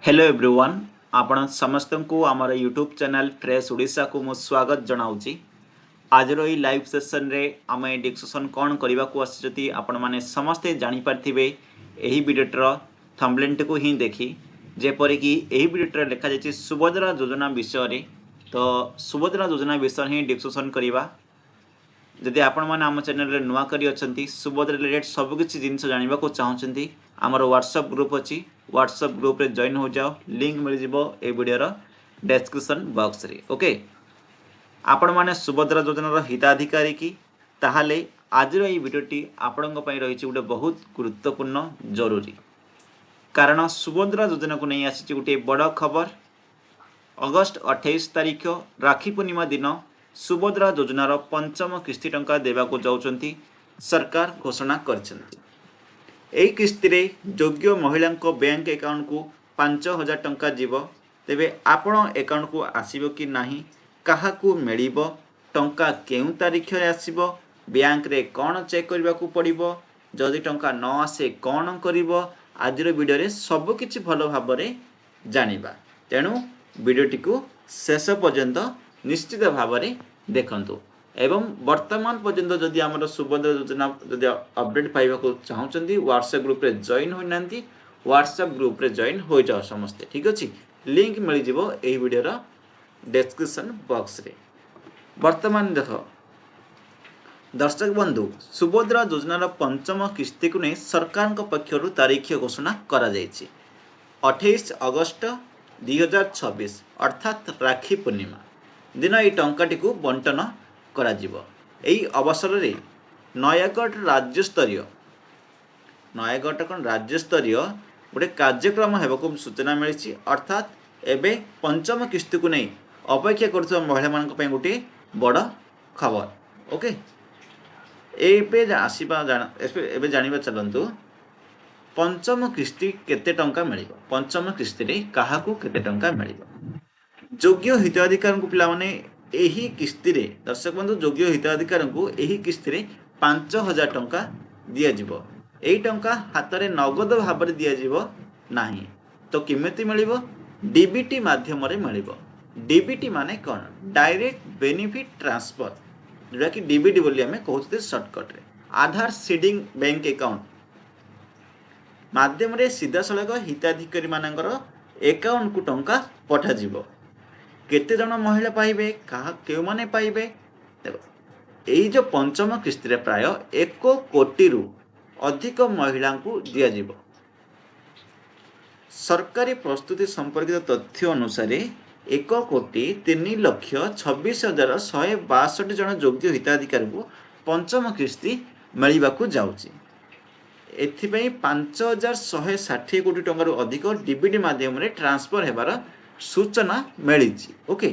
Hello everyone आपण समस्त को आमर यूट्यूब चैनल फ्रेश ओडिशा को मु स्वागत जनाऊँगी। आज ये लाइव सेशन रे आम डिस्कसन कौन करने को आसी आपण मैंने समस्ते जानीपारे यही भिडियोटर थंबनेल को ही देखी जेपरिक यही भिडियोटर लिखा जाए सुभद्रा योजना विषय। तो सुभद्रा योजना विषय ही डिस्कसन करवा। जदि आपण मैंने आम चैनल नुआ करी अच्छा सुभद्रा रिलेटेड सबकि जिन जानवा चाहते आमर व्हाट्सएप ग्रुप अच्छी व्हाट्सएप ग्रुप रे जॉइन हो जाओ। लिंक मिल जाव ए वीडियोर डिस्क्रिप्शन बॉक्स रे। ओके आपण मैंने सुभद्रा योजनार हिताधिकारी कि ताहले आज ये वीडियोटी आपण रही गोटे बहुत गुरुत्वपूर्ण जरूरी कारण सुभद्रा योजना को नहीं आसी गोटे बड़ खबर। अगस्ट 28 तारीख राखी पूर्णिमा दिन सुभद्रा योजनार पंचम किस्ती टंका देवाक जाउछंती सरकार घोषणा करछंती। एही किस्ती रे योग्य महिला बैंक अकाउंट को 5000 टंका जीव। तेबे आपण अकाउंट को आसीबो कि नाही, काहाकू मिलिबो, टंका केउ तारीख रे आसीबो, बैंक रे कोन चेक करबा को पड़िबो, जदि टंका न आसे कोन करिवो, आजिर वीडियो रे सब किछि भलो भाबरे जानिबा। तेणु वीडियोटी को शेष पर्यंत निश्चित भावरे देखंतु एवं वर्तमान पर्यंत जदि आमर सुभद्रा योजना जदि अपडेट पाइबा को चाहूँगी व्हाट्सएप ग्रुप रे जॉइन होना व्हाट्सएप ग्रुप रे जॉइन हो जाओ समस्ते। ठीक अच्छे लिंक मिल जाव यही वीडियोर डिस्क्रिप्शन बॉक्स रे। वर्तमान देख दर्शक बंधु सुभद्रा योजनार पंचम किस्ती को नहीं सरकार पक्षर तारीख घोषणा करा 28 अगस्ट 2026 अर्थात राखी पूर्णिमा दिन ये टंकाटी को बंटन करा जीवो। एही अवसर रे नयागढ़ राज्यस्तरीय गोटे कार्यक्रम हेबाकु सूचना मिली। अर्थात एबे पंचम किस्ती को नहीं अपेक्षा करुवा महिला मान गोटे बड़ खबर। ओके एबे जानिबा चलंतु पंचम किस्ती केते टंका मिलिबो, पंचम किस्ती रे काहाकू केते टंका मिलिबो। योग्य हिताधिकारी को पिला माने एही किस्ती रे दर्शक बंधु योग्य हिताधिकारी को एही किस्ती रे 5000 टंका दिया जिवो। एही टंका हाथ रे नगद भाव में दिया जिवो नाही तो केमिति मिलिबो, डीबीटी माध्यम रे मिलिबो। डीबीटी माने कोन, डायरेक्ट बेनिफिट ट्रांसफर, जोटा कि डीबीटी बोली हमें कहते शॉर्टकट रे। आधार सीडिंग बैंक अकाउंट माध्यम रे सीधा सड़क हिताधिकारी मानकर अकाउंट को टंका पठा जिवो। केते जन महिला पाइबे, कहा केउ माने पाइबे, देखो एई जो पंचम किस्ती रे प्राय 1 कोटी रु अधिक महिला को दिया जिवो। सरकारी प्रस्तुति संपर्कित तथ्य अनुसार 1,03,26,162 जन योग्य हिताधिकारी को पंचम किस्ती मिलवा को जाउची। एथिपई 5160 कोटी टंका अधिक डीबीटी माध्यम रे ट्रांसफर हेबार सूचना मिली। ओके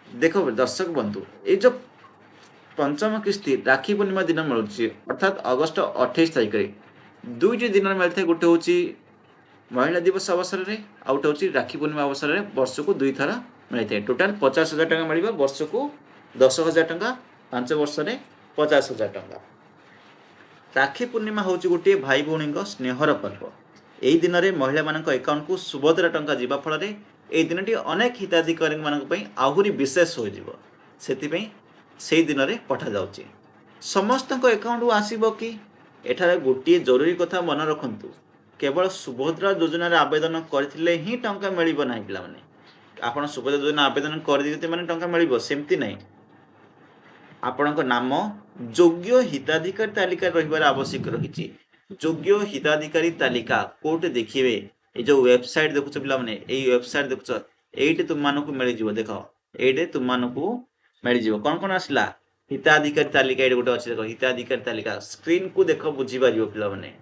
देखो दर्शक बंधु ये जो पंचम किस्ती राखी पूर्णिमा दिन मिलूँ अर्थात अगस्ट 28 तारीख रे दुईटी दिन मिलता है। गोटे हूँ महिला दिवस अवसर में आ गोटे हूँ राखी पूर्णिमा अवसर में वर्ष को 2 थर मिलता है। टोटाल 50,000 टंका मिल वर्ष को 10,000 टंका 5 वर्ष में 50,000 टंका। राखी पूर्णिमा हूँ गोटे भाई भौणी स्नेहर पर्व। यही दिन में महिला मान अकाउंट को सुभद्रा टंका जीवा फल यही दिन टी अनेक हिताधिकारी मानी आहरी विशेष हो से दिन में पठा जाउची। समस्त अकाउंट को आसीबो कि एठारे गोटे जरूरी कथा मन रखंतु, केवल सुभद्रा योजना आवेदन करथिले ही टंका मिलिबो नाही। पिला माने आपण सुभद्रा योजना आवेदन कर दिते माने टंका मिलिबो सेमति नाही। आपणक नाम योग्य हिताधिकारी तालिका रहिबार आवश्यक रही। योग्य हिताधिकारी तालिका कोटे देखिए ये जो वेबसाइट देखुछ पिला माने एई वेबसाइट देखुछ एइटे तुम मानकु मिल जिवो। देखो एइटे तुम मानकु मिल जिवो कोन कोन आसला हिताधिकारी तालिका एइटे गोटे अछि। देखो हिताधिकारी तालिका स्क्रीन को देखो बुझी पारिबो पिला माने।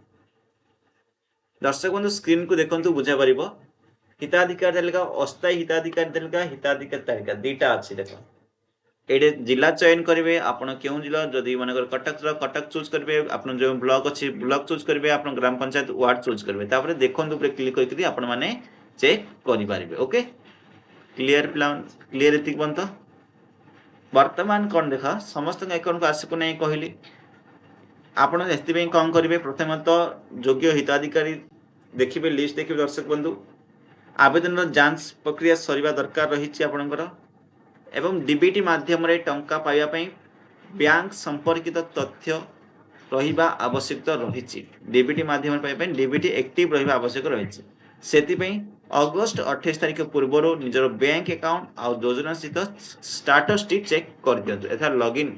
दर्शक बंधु स्क्रीन को देखंतु बुझा पारिबो। हिताधिकारी तालिका अस्थायी हिताधिकारी तालिका हिताधिकारी तालिका दुईटा अछि। देखो ये जिला चयन करेंगे आपड़ क्यों जिला जदि मन कटक चूज करेंगे आप जो ब्लॉक अच्छी ब्लॉक चूज करेंगे आप ग्राम पंचायत वार्ड चूज करेंगे तापर देखो क्लिक करके आपण मैंने चेक करेंगे। ओके क्लियर क्लियर एति बंत वर्तमान कौन देख समस्त अकाउंट को आसको नहीं कहली आपड़ कौन करेंगे प्रथम तो योग्य हिताधिकारी देखिए लिस्ट देखिए दर्शक बंधु आवेदन जांच प्रक्रिया सरिबा दरकार रही आपणकर एवं डीबीटी माध्यम टंका पाइबा पई बैंक संपर्कित तथ्य रहिबा आवश्यक रही डीबीटी माध्यम पाइबा डीबीटी एक्टिव रहिबा आवश्यक रही से अगस्ट 28 तारिख पूर्व निजर बैंक अकाउंट आ योजना स्थित स्टाटस टी चेक कर दियंतु एथार लॉगिन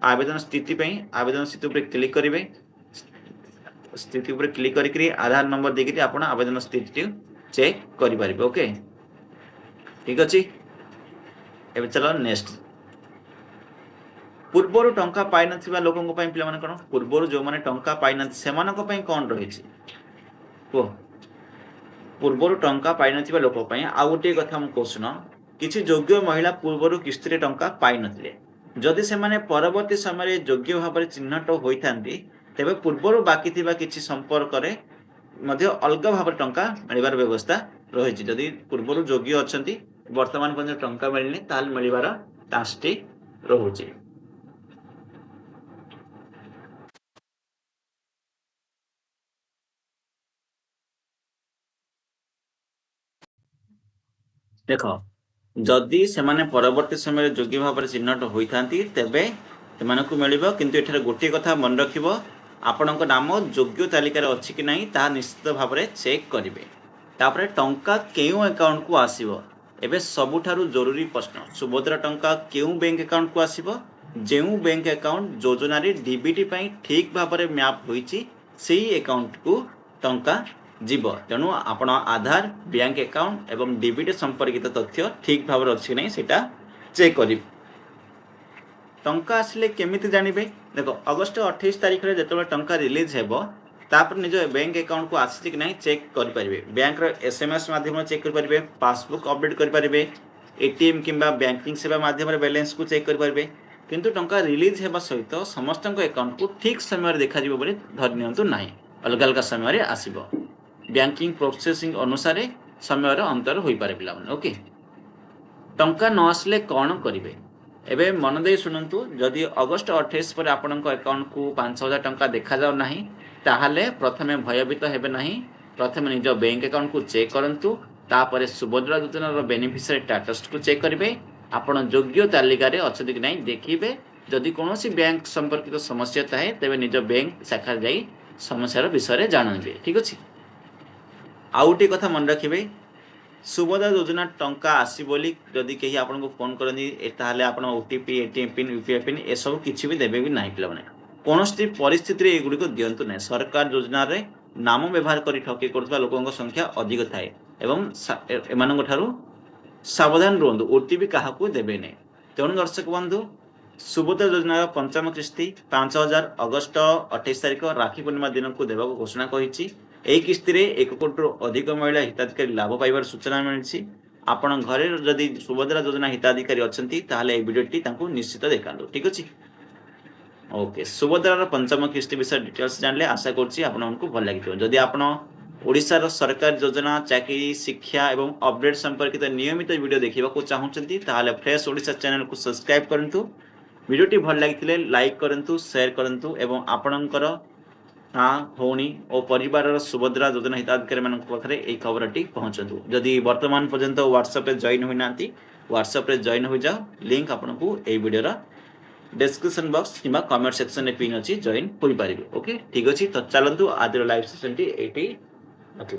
आवेदन स्थिति आवेदन स्थिति पर क्लिक करेंगे स्थिति पर क्लिक करके आधार नंबर देकर आप आवेदन स्थिति चेक करें ओके ठीक अच्छे एवं चलो नेक्स्ट पूर्वर टंका पाई नथिबा लोकन पे पिला माने कोन पूर्वर जो माने टंका पाई न सेमान को पई कोन रही छि को पूर्वर टंका पाई नथिबा लोक पई आ गोटे कथा हम कोसुन किछि योग्य महिला पूर्वर किस्ती रे टंका पाई नथिले जदि से माने परवर्ती समय योग्य भाव चिन्हट होइथांती तेबे पूर्वर बाकी थिबा किछि संपर्क रे मध्य अलग भाव टंका मिलबार व्यवस्था रही जदि पूर्वर योग्य अछंती वर्तमान पर्यंत टंका मिलनी ताल मिलबार चांसटी रहुछि देख जदि से परवर्ती समय योग्य भाव चिन्हट होइथांती तेबे सेमानकु मिलिबो किंतु एठारे गोटे कथा मन रखिबो आपणक नाम योग्य तालिकार अछि कि नहीं ता निश्चित भाव में चेक करेंगे तापर टंका केउ अकाउंट को आसीबो एबे सबुठारु जरूरी प्रश्न सुभद्रा टंका केउ बैंक अकाउंट को आसीबो जेउ बैंक अकाउंट योजना रे डीबीटी पई ठीक भाव में मैप होईची सेही अकाउंट को टंका जीव तेणु आपण आधार बैंक अकाउंट एवं डीबीटी संपर्कित तथ्य ठीक भाव में अच्छी नहीं सेटा चेक करेंगे टंका आसिले केमिति जानिबे देखो अगस्ट 28 तारिख रे जेतबे टंका रिलीज हेबो तापर निज बैंक अकाउंट को आसी कि नहीं चेक कर परिबे बैंक रो एसएमएस माध्यम चेक कर परिबे पासबुक अपडेट कर परिबे एटीएम किंबा बैंकिंग सेवा माध्यम रे बैलेंस को चेक कर परिबे किंतु टंका रिलीज हेबा सहित समस्त अकाउंट को ठीक समय रे देखा जिवो बोली धरनियंतु नाही अलग अलग समय रे आसीबो बैंकिंग प्रोसेसिंग अनुसार समय रे अंतर होई पारे पिला माने ओके टंका न आसले कोन करिवे एबे मन दे सुनंतु जदि अगस्ट 28 पर आपनक अकाउंट को 5000 टंका देखा जाउ नाही ताहाले प्रथमे भयभीत हेबे नाही प्रथमे निज बैंक अकाउंट को चेक करंतु तापरे सुभद्रा योजना रो बेनिफिशियरी स्टेटस को चेक करिवे आपण योग्य तालिका रे अछि कि नाही देखिबे जदि कोनोसी बैंक संपर्कित समस्या थाए तेबे निज बैंक शाखा जाई समस्यार विषय रे जानबे ठीक अछि आउटी कथा मन रखिबे सुभद्रा योजना टंका आसी बोली जदि कहीं आपको फोन करती आप OTP ATM PIN UPI PIN ए सब किसी भी देवे भी नहीं पे कौन परिस्थिति एगुड़ी दिंतु ना सरकार योजना रे नाम व्यवहार कर ठकी कर लोकों संख्या अधिक थाए एवं एम सावधान रुहतु ओटीपी क्या देवे नहीं तेणु दर्शक बंधु सुभद्रा योजना पंचम किस्ती 5000 अगस्ट 28 तारिख राखी पूर्णिमा दिन को देवा घोषणा कही यही किस्ती रे 1 कोटी अधिक महिला हिताधिकारी लाभ पाइबार सूचना मिली आपण घरे जदि सुभद्रा योजना हिताधिकारी अच्छी ताहले ए वीडियोटी तांको निश्चित देखालु ठीक अछि ओके सुभद्रार पंचम किस्ती विषय डिटेल्स जानले आशा करछि आपनको भल लागितो जदि आपण ओडिसा सरकार योजना चाकरी शिक्षा एवं अपडेट संपर्कित नियमित वीडियो देखा चाहूँगी ताहले फ्रेश ओडिसा चैनल को सब्सक्राइब करंतु वीडियोटी भल लागिथिले लाइक करंतु शेयर करंतु एवं आपणकर हाँ भौणी और परिवार सुभद्रा योजना हिताधिकारी मान पाखे यही खबरटी पहुँचतु जदि वर्तमान पर्यंत व्हाट्सएप जॉइन होना व्हाट्सएप जॉइन हो जाओ लिंक आपको यही वीडियो डिस्क्रिप्शन बॉक्स कि कमेंट सेक्शन में पिन अच्छी जॉइन हो पारे ओके ठीक अच्छे तो चलतु आज लाइव सेशन टी